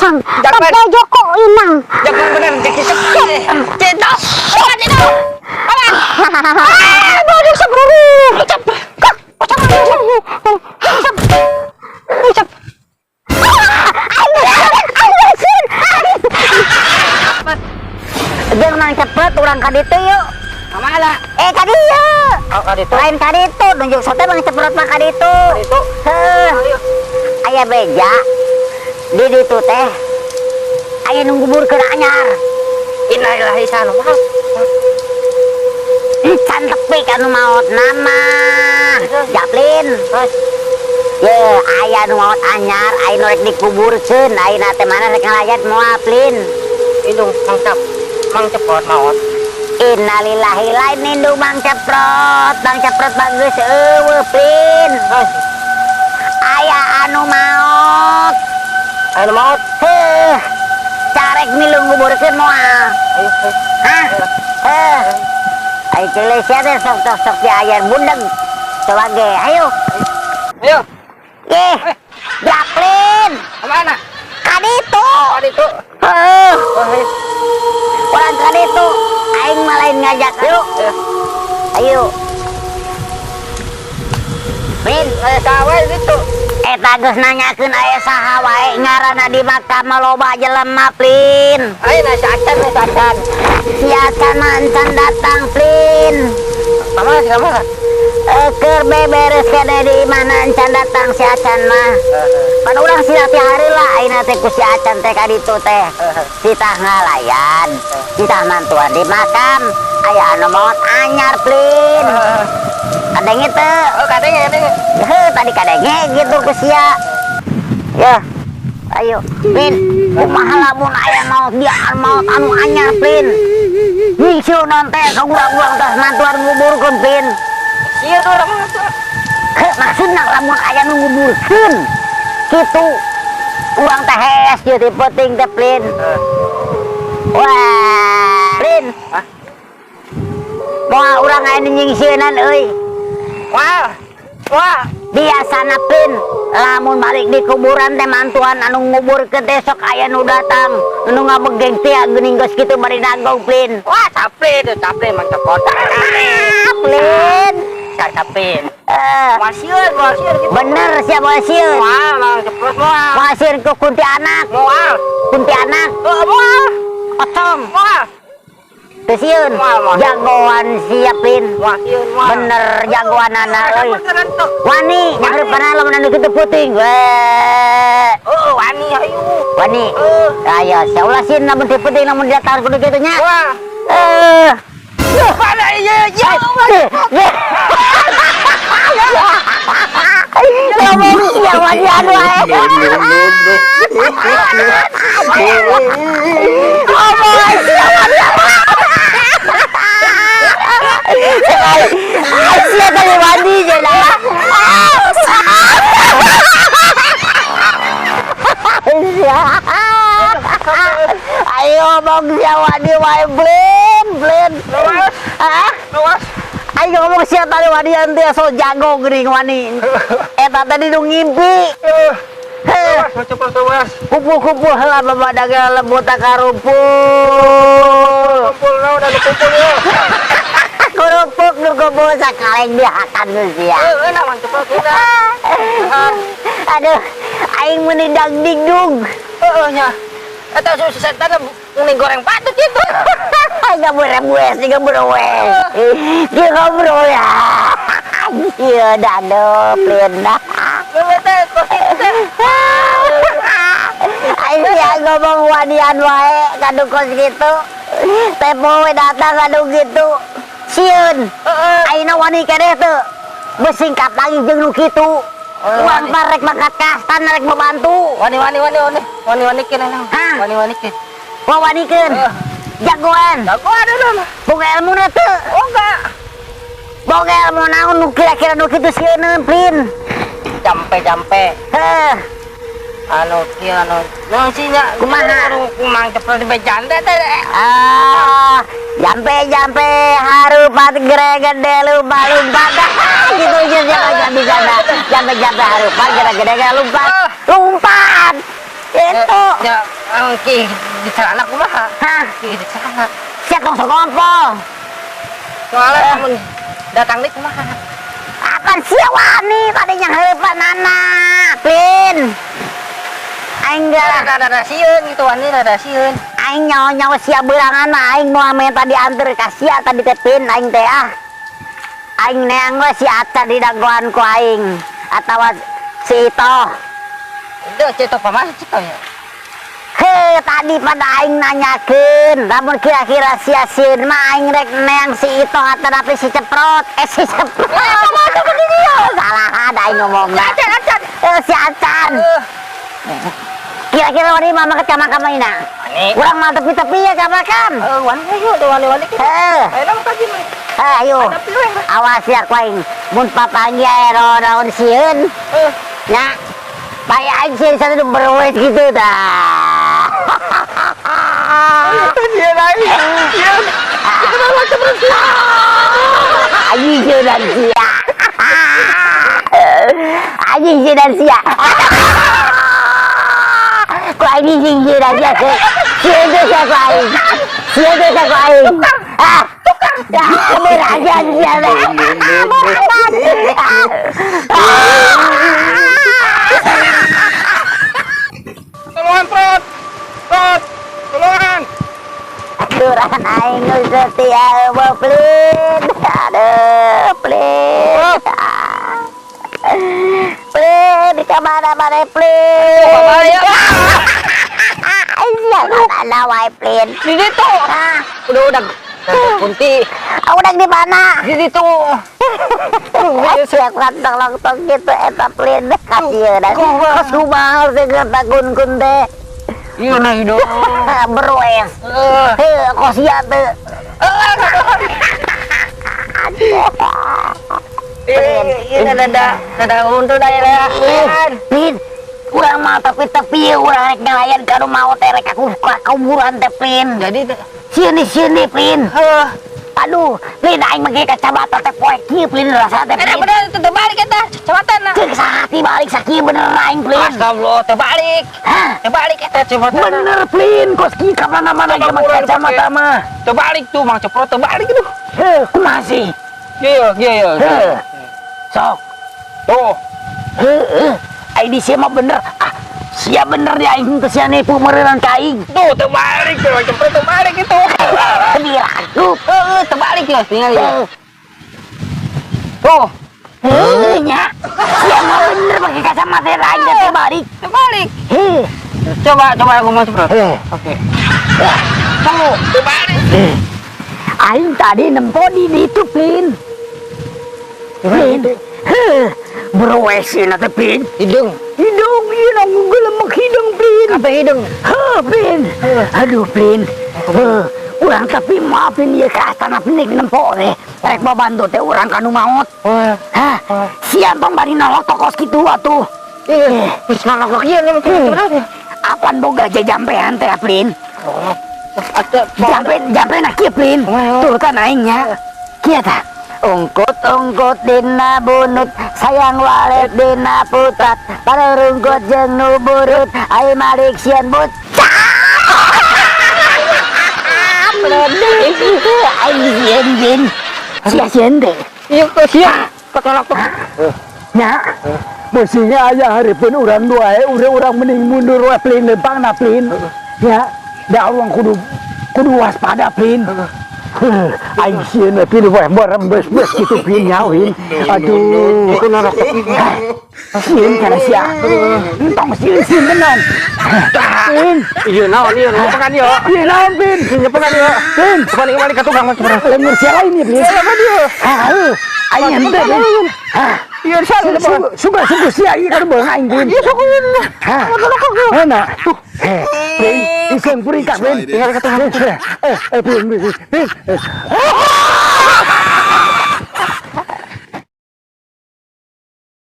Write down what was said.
Inang. Tapi Joko Inang. Jangan bener, cinta. Bodoh seburu. Jangan cepet orang kaditu yuk. Kemana? Kaditu. Oh, kaditu. Lain kaditu, nunjuk sote bang cepet mah kaditu. Kaditu. Aya beja. Di ditu teh. Aya nunggu burkeun anyar. Innalillahi sana. Can tepi kanu maot nama. Japlin. Ye, aya nu maot anyar, aya nu rek dikuburkeun, ayeuna teh mana rek ngalayat moal plin. Indung Mang Ceprot maot. Innalillahi lain indung Mang Ceprot. Mang Ceprot bagus eueuh plin. Aya anu maot. Anu maot. Heuh. Carek milu nguburkeun moal. Ayo. Hah? Heuh. Ayo ceuleuh sia teh sok di ayar bundeg. Coba ge, ayo. Ayo. Japlin. Kemana? Kaditu. Kaditu. Heuh. Oh, Orang kaditu aing mah lain ngajak. Ayo. Min, sawe itu. eta geus nanyakeun aya saha wae ngaranna di makam loba jelema plin. Ayeuna si Acan. Si Acan mancan datang plin. Sama. Keur beberes kene di mana encan datang si Acan mah. Pan urang silati hareula ayeuna teh ku si Acan teh kaditu teh. Citah ngalayan, citah mantuan di makam. Aya anu maot anyar plin. Kadenge teu. Oh, kadenge. Heuh, tadi kadenge gitu ku sia. Ya. Ayo, Plin. Kumaha lamun aya maot dia maot anu anyar plin. Nyingsieunan teh ka urang-urang teh mantuan nguburkeun plin. Iya tuh orang itu. Maksudna lamun aya nu nguburkeun kitu urang teh hees ieu teh penting teh plin. Wah, plin. Moal urang aya nu nyingsieunan euy. Wah. Biasana plin lamun balik di kuburan teh mantuan anu nguburkeun teh sok aya nu datang anu ngabegeng teh geuning geus kitu bari nagong plin. Wah, capek Mang Ceprot. Plin. Capek. Wasieun gitu. Bener siap wasieun. Wah, Mang Ceprot moal. Wasieun ku Kuntianak. Moal. Kuntianak. Moal. Otong. Moal. Teu sieun. Moal. Jagoan siap plin. Wasieun moal. Bener jagoanana euy. Beneran tuh. Wani, nyangkep pernah lamun anu kitu puting. Wani ayo. Wani. Ayo, saulah sieun lamun teu puting lamun datang kudu kitu nya. Wah. Mana iya. Ngomong siapa dia anu ae. Ngomong siapa dia. Asyik kali mandi je lah. Ayo ngomong siapa dia wae blin. Hah? Ayo ngomong siapa tadi wadi ente so jago geuning wani. Eta tadi nu ngimpi. Kupu-kupu heula babadaga lembut karumpul. Kumpul na udah kumpul ya. Kerupuk nu kumpul sakaleng dihakan geus sia. Enak Mang Ceprot udah. Aduh, aing meuni dagdingdung. Heeh nya. Eta susah tadi mending goreng patut itu. Enggak beres, enggak beres. Dia ngobrol ya. Iya, dado plena. Aing ya ngomong wadian wae kadu kos gitu. Tempo we datang kadu gitu. Sieun. Aina wani keneh teu. Besingkat lagi jeung nu kitu. Uang parek bakat kastan rek membantu. Wani keneh. Wani keneh. Wah wanikeun. Jagoan. Jagoan dulu. Boga ilmu na teu. Oh enggak. Boga ilmu naon nu kira-kira nu kitu sieun plin. Jampe. Heuh. Anu kieu anu. Nu sinya Kumaha? Mang Ceprot di bejanda teh. Jampe harupat gede lumpat. Gitu aja bisa. Jampe harupat gede lumpat. Itu. Ya, ki di celana kumaha? Hah? Ki di celana. Siap tong sekompo. Soalnya kamu datang di kumaha? Akan sia wani tadinya heupan anak. Pin. Aing geus Rada sieun gitu wani rada sieun. aing nyawa sia beurangan mah aing moal minta diantar ka sia tadi teh Pin aing teh ah. Aing neang we si Aca di dagoan ku aing atawa si Ito. Duh, cetok pamah cetok ya. He, tadi pada aing nanyakeun, lamun kira-kira sia sieun mah aing rek neang si Ito atanapi si Ceprot. Si Ceprot. Salah ada aing ngomongna. Acan. Si Acan. Kira-kira wani mama kecamakan mainan. Urang mah tepi-tepi ya camakan. Wani yuk, wani kita. Ayo nang kaji mah. Ayo. Awas ya ku aing. Mun papangnya ero daun sieun. Nya. Baik aing sieun satu berwes gitu dah. Dia naik. Dia. Kita macam sia. Anjing sieun dan sia. Anjing sieun dan sia. Ku aing sieun dan sia. Sieun tu sia ku aing. Sieun tu sia ku aing. Ah, tukang. Ya, berajan sia deh. Tolongan, Prot. Prot. Tolongan. Duran aing nu setia eueuh Plin. Aduh, Plin. Plin, ka mana-mana Plin. Ayo. Sia mana wae Plin. Di situ. Hah? Udah. Kunti. Udah di mana? Di situ. Siap kantong lontong gitu eta Plin. Kasieun dan kumaha sih ngatakeun kun teh. Iya nah hidup. Berwes. Heuh, kos sia teu. Ini ada untuk daerah. Plin, urang mah tapi urang rek ngelayan ka rumah teh rek aku kuburan teh Plin. Jadi Sini Plin. Aduh, Plin aing mah ge kacamata teh poek kieu Plin rasa teh. bener itu terbalik kita kecamatan nah. Ceuk sahati balik sakieu bener aing Plin. Astagfirullah terbalik. Hah? Terbalik kita kecamatan. Bener Plin, kos kieu ka mana-mana ge mah kacamata mah. Terbalik tuh Mang Ceprot terbalik itu. Heuh, kumaha sih? Iya. Heuh. Sok. Tuh. Heuh. Ai di sia mah bener. Ah, sia bener di aing teh sia nipu meureun ka aing. Tuh terbalik tuh Mang Ceprot terbalik itu. Diragup. Terbalik ya tinggal ya. Heuh. Tuh. Nya. Sia mah bener pakai kacamata aing teh balik. Terbalik. Heuh. Coba aku Mang Ceprot. Heuh. Oke. Tuh. Terbalik. Aing tadi nempo di itu Plin. Plin. Heuh. Berwesin teh Plin. Hidung. Hidung ieu ngelemek hidung Plin. Apa hidung? Heuh Plin. Aduh Plin. Heuh. Urang tapi maafin ieu ka astana Plin nempo teh. Rek babantu teh urang kanu maot. Hah. Sian tong bari nolok tokos kitu atuh. Wis nolok ieu nih sebenarnya. Apan boga jajampean teh Plin. Ada Jampe nak kieu Plin. Turutan aing nya. Kieu tah. Ungkut dina bunut sayang walet dina putrat pada rungkut jeung nu burut ai malik sieun bocah. Ai sieun sia-sieun teh. iya kok sia. Ketolak tuh. Nya. Mestinya aya hareupeun urang dua urang mending mundur we Plin lempangna Plin. Ya, da urang kudu waspada Plin. Aing sieun Plin we beres kitu Plin nya Win. Aduh, kunaon sieun kana sia. Entong sieun benan. Plin, Iya naon ieu ngepekan ieu. ieu naon Plin? Ngepekan ieu. Plin, Kembali ke tukang Mas Ceprot. lemur sia lain ya Plin. Apa dia? Heuh, aing henteu Plin. Hah. Iya salah depan. Suga sia ieu kada beung aing Plin. Iya sok ieu. Hah. Enak. Plin, isen puri ka Plin. Tinggal Plin. Plin.